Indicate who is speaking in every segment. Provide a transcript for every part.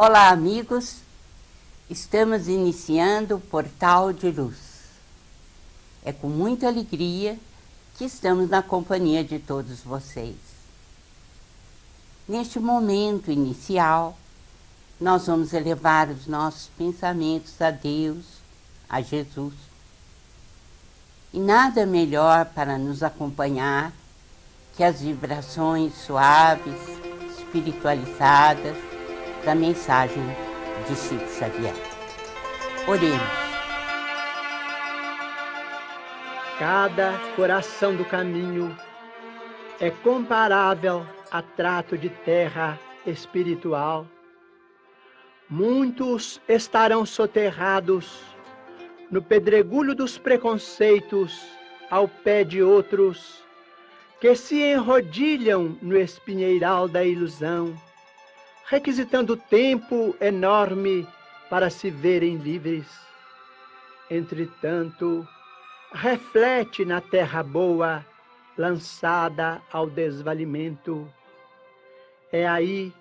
Speaker 1: Olá, amigos! Estamos iniciando o Portal de Luz. É com muita alegria que estamos na companhia de todos vocês. Neste momento inicial, nós vamos elevar os nossos pensamentos a Deus, a Jesus. E nada melhor para nos acompanhar que as vibrações suaves, espiritualizadas da mensagem de Chico Xavier. Oremos.
Speaker 2: Cada coração do caminho é comparável a trato de terra espiritual. Muitos estarão soterrados no pedregulho dos preconceitos ao pé de outros que se enrodilham no espinheiral da ilusão, requisitando tempo enorme para se verem livres. Entretanto, reflete na terra boa, lançada ao desvalimento. É aí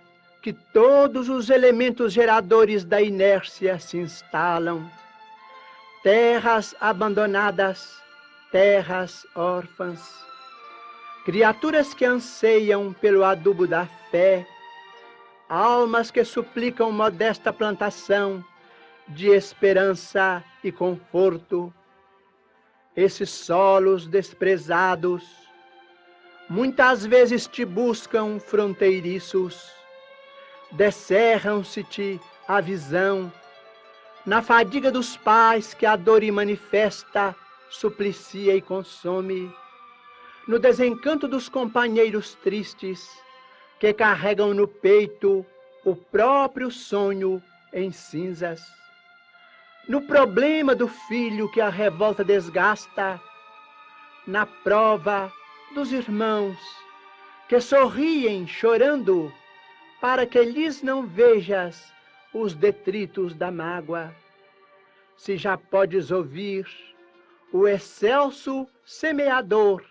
Speaker 2: que todos os elementos geradores da inércia se instalam. Terras abandonadas, terras órfãs, criaturas que anseiam pelo adubo da fé, almas que suplicam modesta plantação de esperança e conforto. Esses solos desprezados muitas vezes te buscam fronteiriços, descerram-se-te a visão, na fadiga dos pais que a dor manifesta, suplicia e consome, no desencanto dos companheiros tristes, que carregam no peito o próprio sonho em cinzas, no problema do filho que a revolta desgasta, na prova dos irmãos que sorriem chorando para que lhes não vejas os detritos da mágoa. Se já podes ouvir o excelso semeador,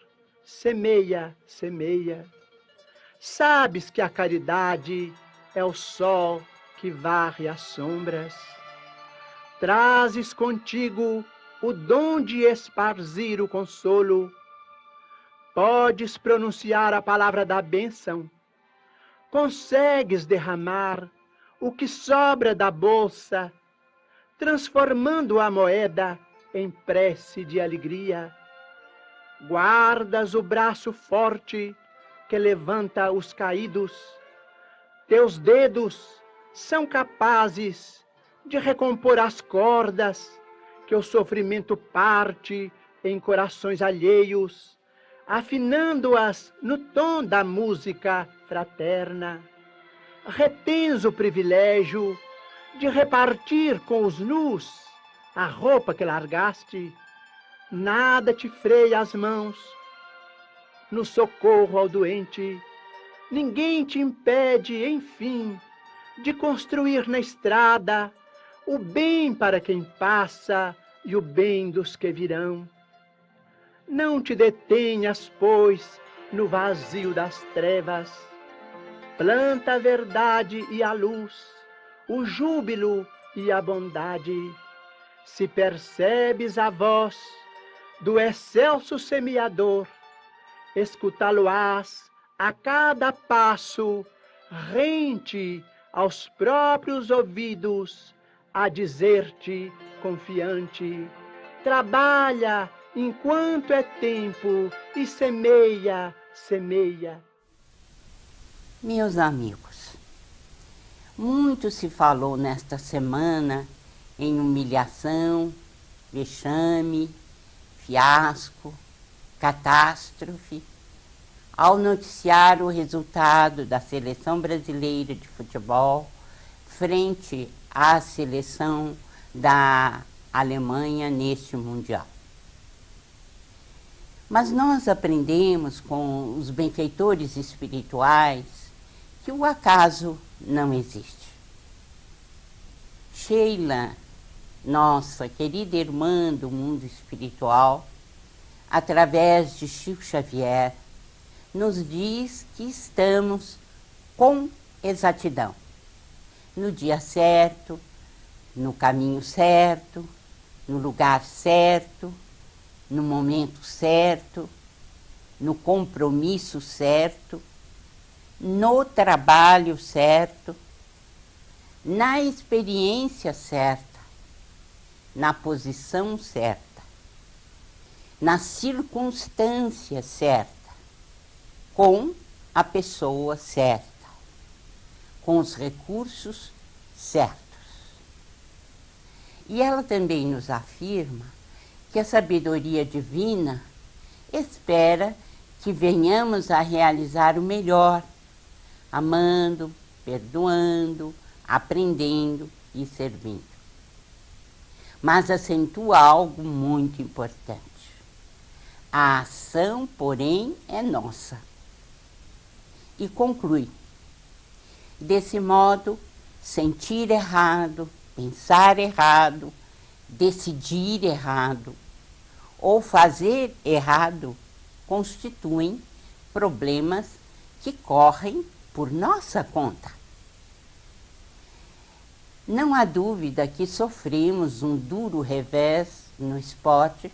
Speaker 2: semeia, semeia. Sabes que a caridade é o sol que varre as sombras. Trazes contigo o dom de esparzir o consolo. Podes pronunciar a palavra da bênção. Consegues derramar o que sobra da bolsa, transformando a moeda em prece de alegria. Guardas o braço forte que levanta os caídos. Teus dedos são capazes de recompor as cordas que o sofrimento parte em corações alheios, afinando-as no tom da música fraterna. Retens o privilégio de repartir com os nus a roupa que largaste. Nada te freia as mãos no socorro ao doente. Ninguém te impede, enfim, de construir na estrada o bem para quem passa e o bem dos que virão. Não te detenhas, pois, no vazio das trevas. Planta a verdade e a luz, o júbilo e a bondade. Se percebes a voz do excelso semeador, escutá-lo-ás a cada passo, rente aos próprios ouvidos, a dizer-te confiante: trabalha enquanto é tempo e semeia, semeia.
Speaker 1: Meus amigos, muito se falou nesta semana em humilhação, vexame, fiasco, catástrofe, ao noticiar o resultado da seleção brasileira de futebol frente à seleção da Alemanha neste Mundial. Mas nós aprendemos com os benfeitores espirituais que o acaso não existe. Sheila, nossa querida irmã do mundo espiritual, através de Chico Xavier, nos diz que estamos com exatidão no dia certo, no caminho certo, no lugar certo, no momento certo, no compromisso certo, no trabalho certo, na experiência certa, na posição certa, na circunstância certa, com a pessoa certa, com os recursos certos. E ela também nos afirma que a sabedoria divina espera que venhamos a realizar o melhor, amando, perdoando, aprendendo e servindo. Mas acentua algo muito importante. A ação, porém, é nossa. E conclui: desse modo, sentir errado, pensar errado, decidir errado ou fazer errado constituem problemas que correm por nossa conta. Não há dúvida que sofremos um duro revés no esporte,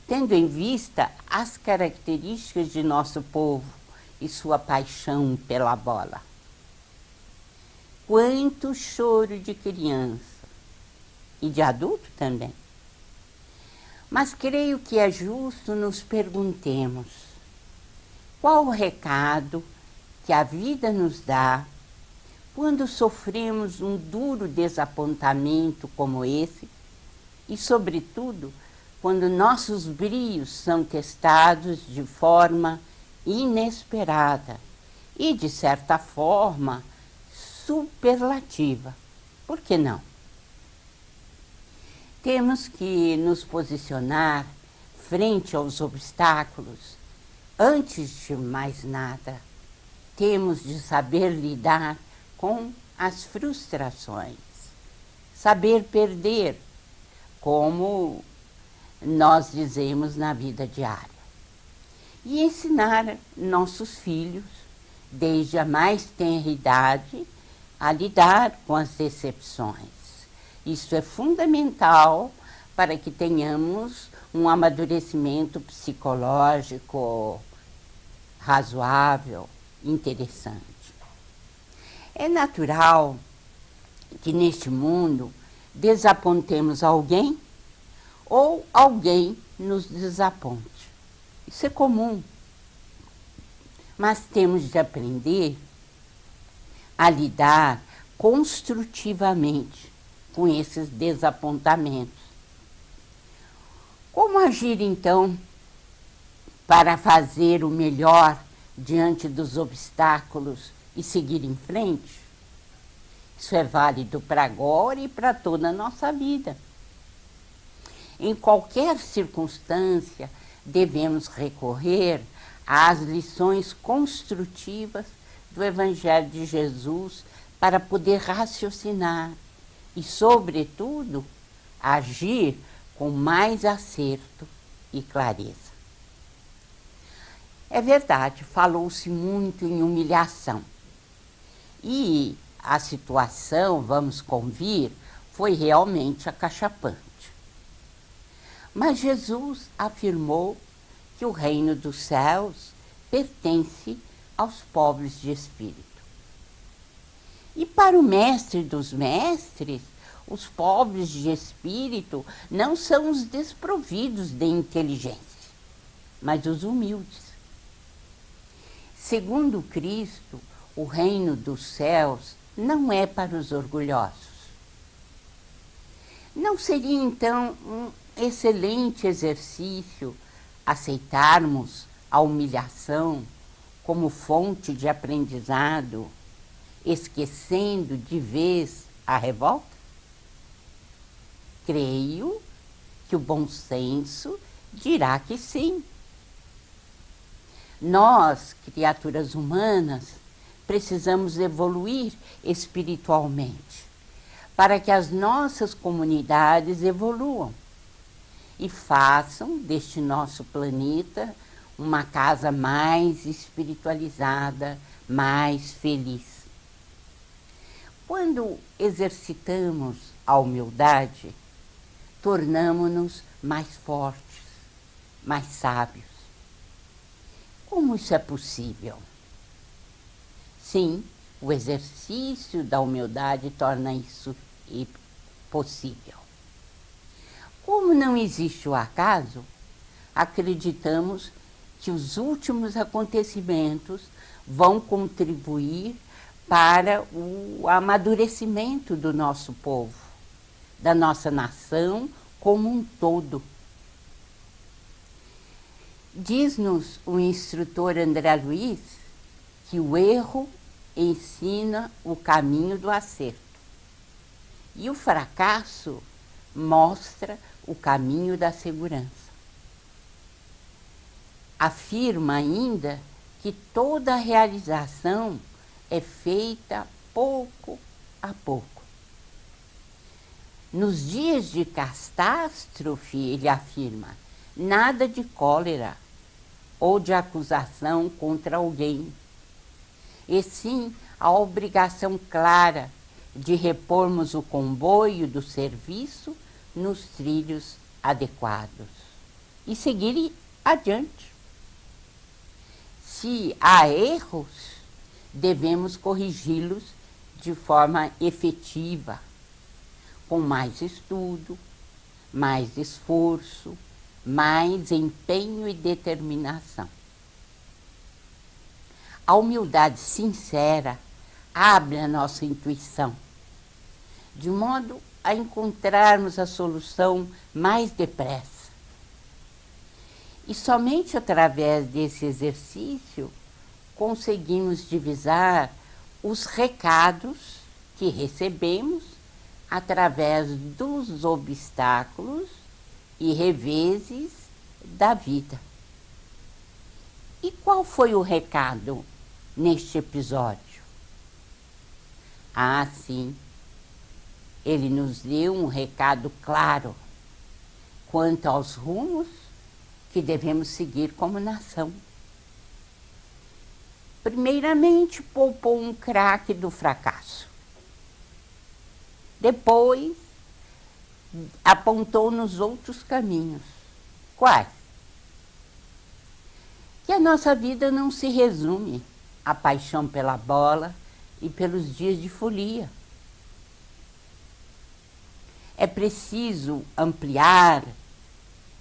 Speaker 1: tendo em vista as características de nosso povo e sua paixão pela bola. Quanto choro de criança e de adulto também. Mas creio que é justo nos perguntemos: qual o recado que a vida nos dá quando sofremos um duro desapontamento como esse e, sobretudo, quando nossos brios são testados de forma inesperada e, de certa forma, superlativa? Por que não? Temos que nos posicionar frente aos obstáculos. Antes de mais nada, temos de saber lidar com as frustrações, saber perder, como nós dizemos na vida diária, e ensinar nossos filhos, desde a mais tenra idade, a lidar com as decepções. Isso é fundamental para que tenhamos um amadurecimento psicológico razoável, interessante. É natural que neste mundo desapontemos alguém ou alguém nos desaponte. Isso é comum. Mas temos de aprender a lidar construtivamente com esses desapontamentos. Como agir, então, para fazer o melhor diante dos obstáculos e seguir em frente? Isso é válido para agora e para toda a nossa vida. Em qualquer circunstância, devemos recorrer às lições construtivas do Evangelho de Jesus para poder raciocinar e, sobretudo, agir com mais acerto e clareza. É verdade, falou-se muito em humilhação. E a situação, vamos convir, foi realmente acachapante. Mas Jesus afirmou que o reino dos céus pertence aos pobres de espírito. E para o mestre dos mestres, os pobres de espírito não são os desprovidos de inteligência, mas os humildes. Segundo Cristo, o reino dos céus não é para os orgulhosos. Não seria, então, um excelente exercício aceitarmos a humilhação como fonte de aprendizado, esquecendo de vez a revolta? Creio que o bom senso dirá que sim. Nós, criaturas humanas, precisamos evoluir espiritualmente para que as nossas comunidades evoluam e façam deste nosso planeta uma casa mais espiritualizada, mais feliz. Quando exercitamos a humildade, tornamo-nos mais fortes, mais sábios. Como isso é possível? Sim, o exercício da humildade torna isso possível. Como não existe o acaso, acreditamos que os últimos acontecimentos vão contribuir para o amadurecimento do nosso povo, da nossa nação como um todo. Diz-nos o instrutor André Luiz que o erro ensina o caminho do acerto e o fracasso mostra o caminho da segurança. Afirma ainda que toda realização é feita pouco a pouco. Nos dias de catástrofe, ele afirma, nada de cólera ou de acusação contra alguém, e sim a obrigação clara de repormos o comboio do serviço nos trilhos adequados e seguir adiante. Se há erros, devemos corrigi-los de forma efetiva, com mais estudo, mais esforço, mais empenho e determinação. A humildade sincera abre a nossa intuição, de modo a encontrarmos a solução mais depressa. E somente através desse exercício conseguimos divisar os recados que recebemos através dos obstáculos e reveses da vida. E qual foi o recado neste episódio? Ah, sim, ele nos deu um recado claro quanto aos rumos que devemos seguir como nação. Primeiramente, poupou um craque do fracasso. Depois, apontou-nos outros caminhos. Quais? Que a nossa vida não se resume à paixão pela bola e pelos dias de folia. É preciso ampliar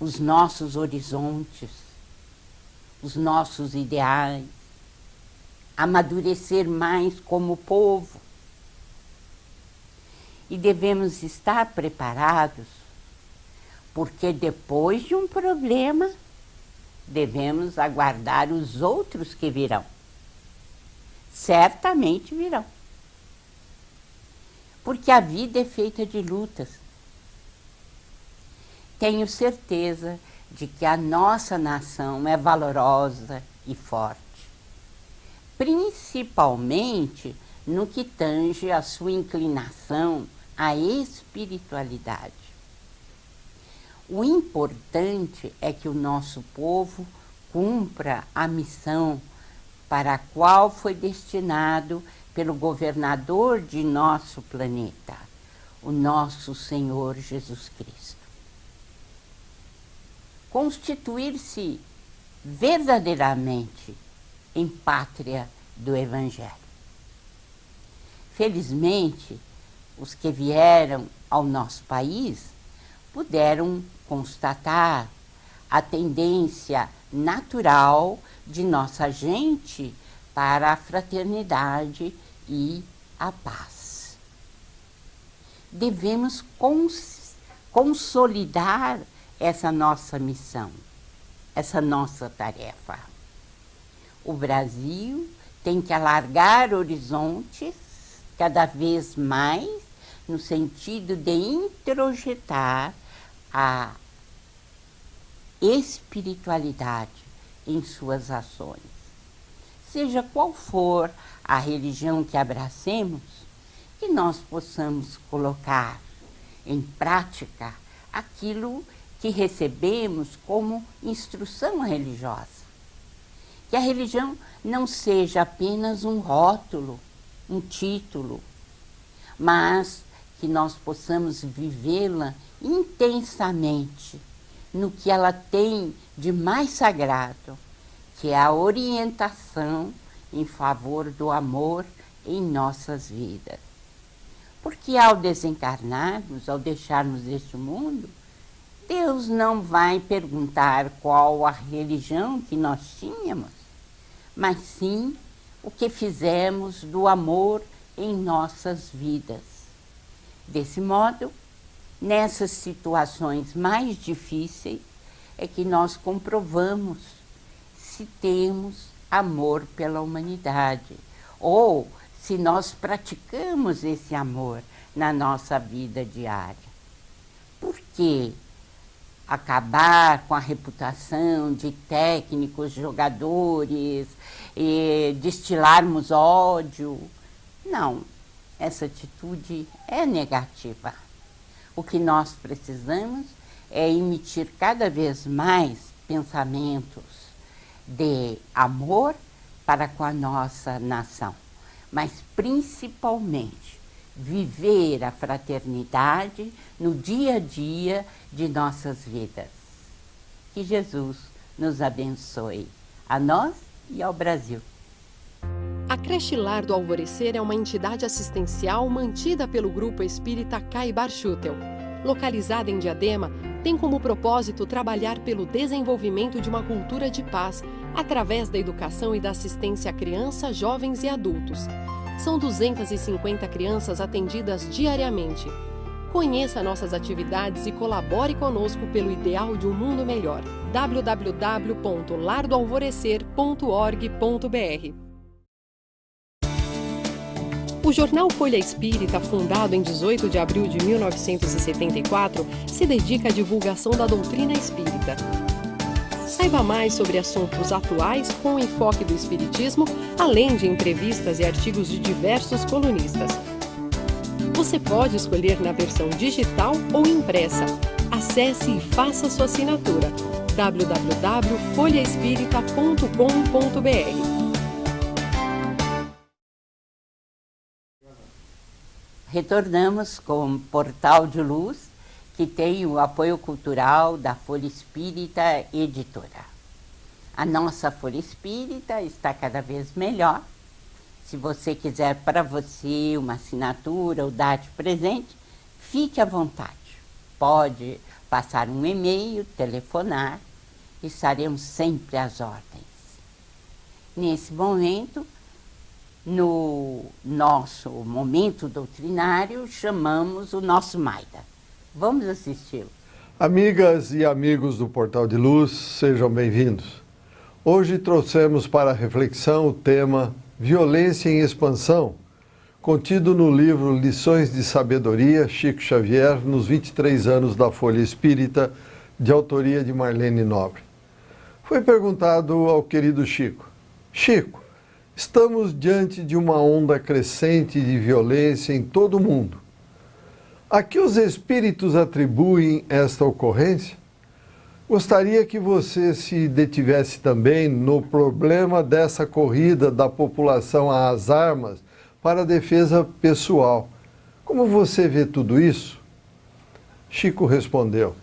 Speaker 1: os nossos horizontes, os nossos ideais, amadurecer mais como povo. E devemos estar preparados, porque depois de um problema, devemos aguardar os outros que virão. Certamente virão. Porque a vida é feita de lutas. Tenho certeza de que a nossa nação é valorosa e forte, principalmente no que tange a sua inclinação à espiritualidade. O importante é que o nosso povo cumpra a missão para a qual foi destinado pelo governador de nosso planeta, o nosso Senhor Jesus Cristo. Constituir-se verdadeiramente em pátria do Evangelho. Felizmente, os que vieram ao nosso país puderam constatar a tendência natural de nossa gente para a fraternidade e a paz. Devemos consolidar essa nossa missão, essa nossa tarefa. O Brasil tem que alargar horizontes cada vez mais no sentido de introjetar a espiritualidade em suas ações. Seja qual for a religião que abracemos, que nós possamos colocar em prática aquilo que recebemos como instrução religiosa. Que a religião não seja apenas um rótulo, um título, mas que nós possamos vivê-la intensamente no que ela tem de mais sagrado, que é a orientação em favor do amor em nossas vidas. Porque ao desencarnarmos, ao deixarmos este mundo, Deus não vai perguntar qual a religião que nós tínhamos, mas sim o que fizemos do amor em nossas vidas. Desse modo, nessas situações mais difíceis, é que nós comprovamos se temos amor pela humanidade, ou se nós praticamos esse amor na nossa vida diária. Por quê? Acabar com a reputação de técnicos, jogadores, e destilarmos ódio. Não, essa atitude é negativa. O que nós precisamos é emitir cada vez mais pensamentos de amor para com a nossa nação, mas principalmente viver a fraternidade no dia a dia de nossas vidas. Que Jesus nos abençoe, a nós e ao Brasil.
Speaker 3: A Creche Lar do Alvorecer é uma entidade assistencial mantida pelo Grupo Espírita Caibar Schutel. Localizada em Diadema, tem como propósito trabalhar pelo desenvolvimento de uma cultura de paz através da educação e da assistência a crianças, jovens e adultos. São 250 crianças atendidas diariamente. Conheça nossas atividades e colabore conosco pelo ideal de um mundo melhor. www.lardoalvorecer.org.br. O jornal Folha Espírita, fundado em 18 de abril de 1974, se dedica à divulgação da doutrina espírita. Saiba mais sobre assuntos atuais com o enfoque do Espiritismo, além de entrevistas e artigos de diversos colunistas. Você pode escolher na versão digital ou impressa. Acesse e faça sua assinatura. www.folhaespírita.com.br.
Speaker 1: Retornamos com o Portal de Luz, que tem o apoio cultural da Folha Espírita Editora. A nossa Folha Espírita está cada vez melhor. Se você quiser para você uma assinatura ou dar de presente, fique à vontade. Pode passar um e-mail, telefonar, estaremos sempre às ordens. Nesse momento, no nosso momento doutrinário, chamamos o nosso Maida. Vamos assisti-lo.
Speaker 4: Amigas e amigos do Portal de Luz, sejam bem-vindos. Hoje trouxemos para reflexão o tema Violência em Expansão, contido no livro Lições de Sabedoria, Chico Xavier, nos 23 anos da Folha Espírita, de autoria de Marlene Nobre. Foi perguntado ao querido Chico: Chico, estamos diante de uma onda crescente de violência em todo o mundo. A que os espíritos atribuem esta ocorrência? Gostaria que você se detivesse também no problema dessa corrida da população às armas para a defesa pessoal. Como você vê tudo isso? Chico respondeu: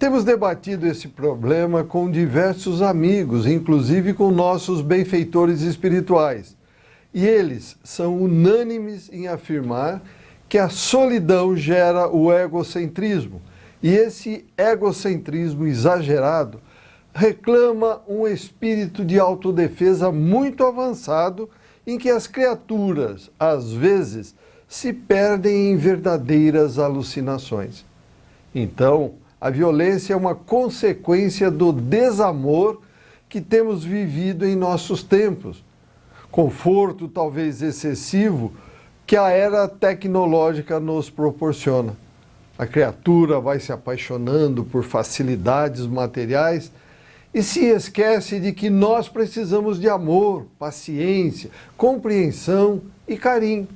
Speaker 4: temos debatido esse problema com diversos amigos, inclusive com nossos benfeitores espirituais. E eles são unânimes em afirmar que a solidão gera o egocentrismo, e esse egocentrismo exagerado reclama um espírito de autodefesa muito avançado, em que as criaturas, às vezes, se perdem em verdadeiras alucinações. Então, a violência é uma consequência do desamor que temos vivido em nossos tempos, conforto talvez excessivo que a era tecnológica nos proporciona. A criatura vai se apaixonando por facilidades materiais e se esquece de que nós precisamos de amor, paciência, compreensão e carinho.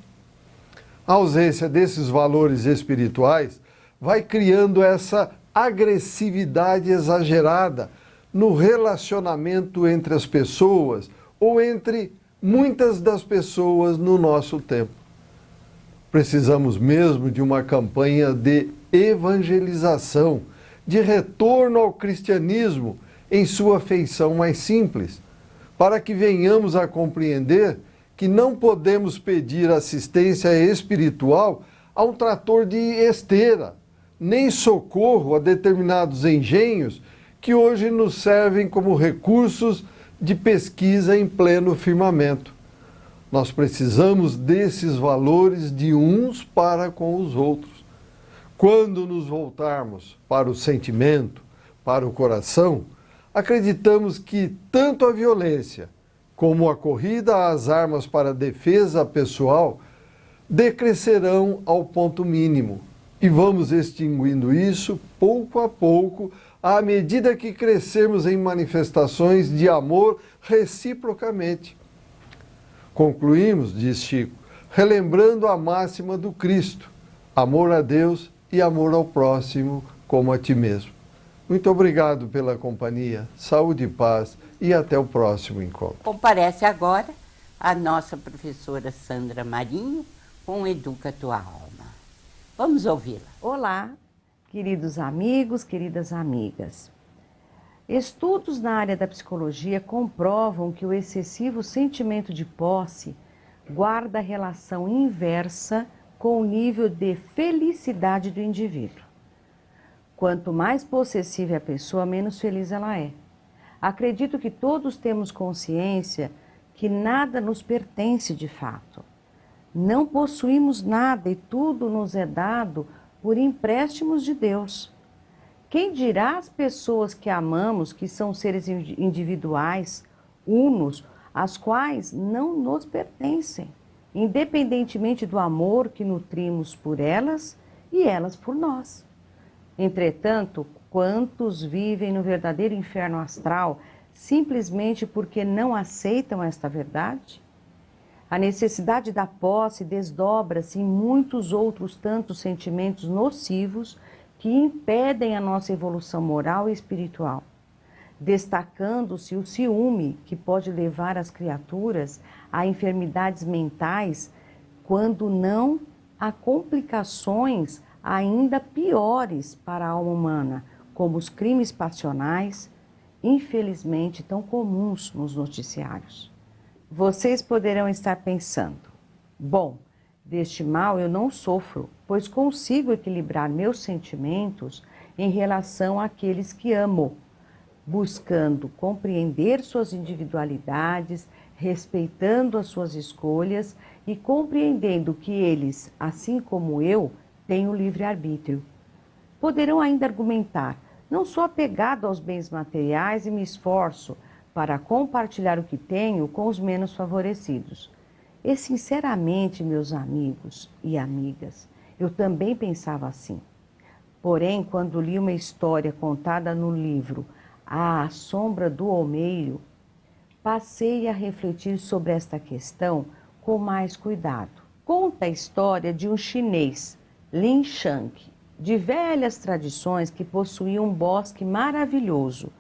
Speaker 4: A ausência desses valores espirituais vai criando essa agressividade exagerada no relacionamento entre as pessoas ou entre muitas das pessoas no nosso tempo. Precisamos mesmo de uma campanha de evangelização, de retorno ao cristianismo em sua feição mais simples, para que venhamos a compreender que não podemos pedir assistência espiritual a um trator de esteira, nem socorro a determinados engenhos que hoje nos servem como recursos de pesquisa em pleno firmamento. Nós precisamos desses valores de uns para com os outros. Quando nos voltarmos para o sentimento, para o coração, acreditamos que tanto a violência como a corrida às armas para a defesa pessoal decrescerão ao ponto mínimo. E vamos extinguindo isso pouco a pouco, à medida que crescermos em manifestações de amor reciprocamente. Concluímos, diz Chico, relembrando a máxima do Cristo: amor a Deus e amor ao próximo como a ti mesmo. Muito obrigado pela companhia, saúde e paz e até o próximo encontro.
Speaker 1: Comparece agora a nossa professora Sandra Marinho com Educa Tua Alma. Vamos ouvi-la.
Speaker 5: Olá, queridos amigos, queridas amigas. Estudos na área da psicologia comprovam que o excessivo sentimento de posse guarda relação inversa com o nível de felicidade do indivíduo. Quanto mais possessiva é a pessoa, menos feliz ela é. Acredito que todos temos consciência que nada nos pertence de fato. Não possuímos nada e tudo nos é dado por empréstimos de Deus. Quem dirá as pessoas que amamos, que são seres individuais, unos, as quais não nos pertencem, independentemente do amor que nutrimos por elas e elas por nós. Entretanto, quantos vivem no verdadeiro inferno astral simplesmente porque não aceitam esta verdade? A necessidade da posse desdobra-se em muitos outros tantos sentimentos nocivos que impedem a nossa evolução moral e espiritual, destacando-se o ciúme, que pode levar as criaturas a enfermidades mentais, quando não a complicações ainda piores para a alma humana, como os crimes passionais, infelizmente tão comuns nos noticiários. Vocês poderão estar pensando: bom, deste mal eu não sofro, pois consigo equilibrar meus sentimentos em relação àqueles que amo, buscando compreender suas individualidades, respeitando as suas escolhas e compreendendo que eles, assim como eu, têm o livre-arbítrio. Poderão ainda argumentar: não sou apegado aos bens materiais e me esforço para compartilhar o que tenho com os menos favorecidos. E sinceramente, meus amigos e amigas, eu também pensava assim. Porém, quando li uma história contada no livro A Sombra do Olmeiro, passei a refletir sobre esta questão com mais cuidado. Conta a história de um chinês, Lin Shang, de velhas tradições, que possuía um bosque maravilhoso,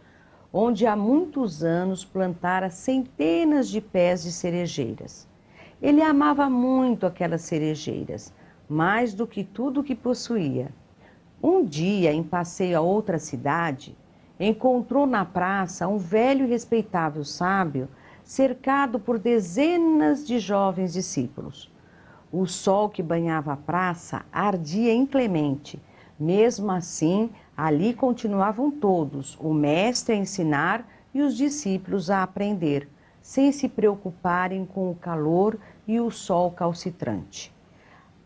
Speaker 5: onde há muitos anos plantara centenas de pés de cerejeiras. Ele amava muito aquelas cerejeiras, mais do que tudo que possuía. Um dia, em passeio a outra cidade, encontrou na praça um velho e respeitável sábio, cercado por dezenas de jovens discípulos. O sol que banhava a praça ardia inclemente. Mesmo assim, ali continuavam todos, o mestre a ensinar e os discípulos a aprender, sem se preocuparem com o calor e o sol calcitrante.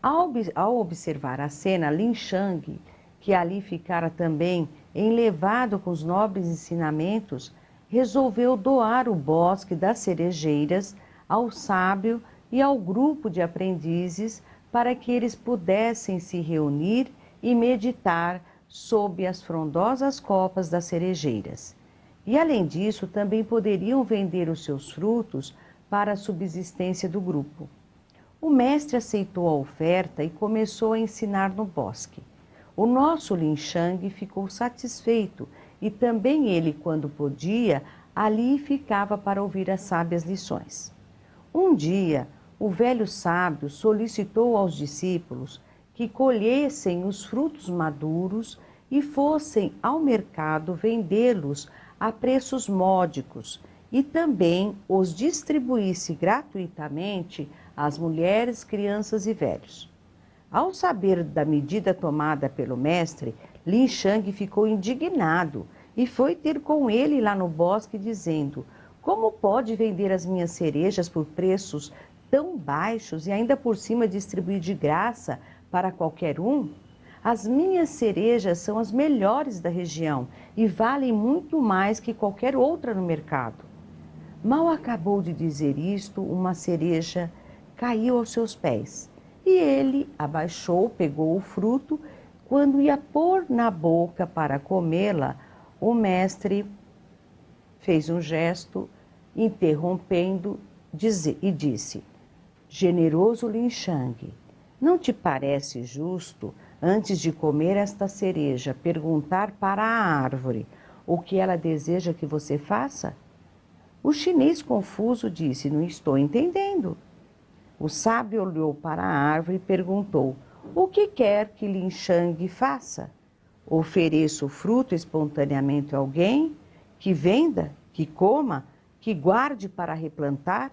Speaker 5: Ao observar a cena, Lin Shang, que ali ficara também enlevado com os nobres ensinamentos, resolveu doar o bosque das cerejeiras ao sábio e ao grupo de aprendizes para que eles pudessem se reunir e meditar sob as frondosas copas das cerejeiras. E além disso, também poderiam vender os seus frutos para a subsistência do grupo. O mestre aceitou a oferta e começou a ensinar no bosque. O nosso Lin Shang ficou satisfeito e também ele, quando podia, ali ficava para ouvir as sábias lições. Um dia, o velho sábio solicitou aos discípulos que colhessem os frutos maduros e fossem ao mercado vendê-los a preços módicos e também os distribuísse gratuitamente às mulheres, crianças e velhos. Ao saber da medida tomada pelo mestre, Lin Shang ficou indignado e foi ter com ele lá no bosque dizendo: como pode vender as minhas cerejas por preços tão baixos e ainda por cima distribuir de graça para qualquer um? As minhas cerejas são as melhores da região e valem muito mais que qualquer outra no mercado. Mal acabou de dizer isto, uma cereja caiu aos seus pés e ele abaixou, pegou o fruto. Quando ia pôr na boca para comê-la, o mestre fez um gesto, interrompendo e disse: generoso Lin Shang, não te parece justo, antes de comer esta cereja, perguntar para a árvore o que ela deseja que você faça? O chinês confuso disse: não estou entendendo. O sábio olhou para a árvore e perguntou: o que quer que Lin Shang faça? Ofereça o fruto espontaneamente a alguém? Que venda? Que coma? Que guarde para replantar?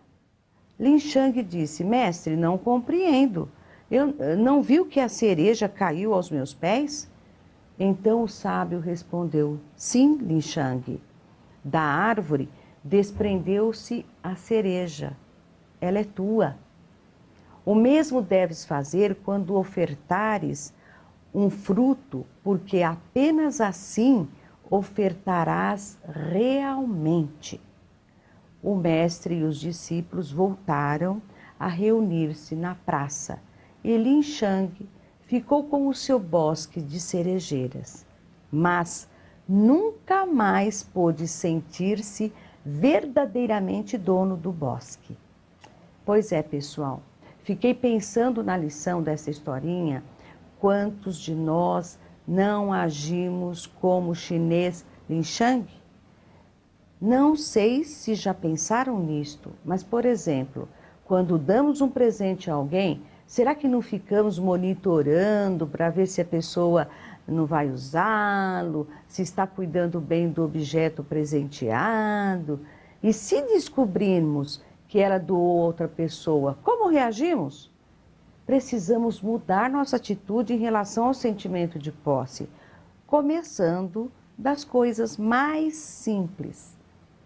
Speaker 5: Lin Shang disse: mestre, não compreendo. Eu não viu que a cereja caiu aos meus pés? Então o sábio respondeu: sim, Lin Shang. Da árvore desprendeu-se a cereja. Ela é tua. O mesmo deves fazer quando ofertares um fruto, porque apenas assim ofertarás realmente. O mestre e os discípulos voltaram a reunir-se na praça e Lin Shang ficou com o seu bosque de cerejeiras, mas nunca mais pôde sentir-se verdadeiramente dono do bosque. Pois é, pessoal, fiquei pensando na lição dessa historinha, quantos de nós não agimos como o chinês Lin Shang? Não sei se já pensaram nisto, mas, por exemplo, quando damos um presente a alguém, será que não ficamos monitorando para ver se a pessoa não vai usá-lo, se está cuidando bem do objeto presenteado? E se descobrirmos que ela doou a outra pessoa, como reagimos? Precisamos mudar nossa atitude em relação ao sentimento de posse, começando das coisas mais simples.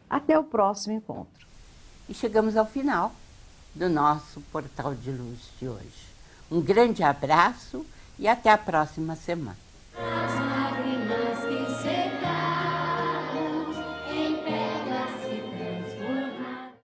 Speaker 5: Até o próximo encontro.
Speaker 1: E chegamos ao final do nosso Portal de Luz de hoje. Um grande abraço e até a próxima semana.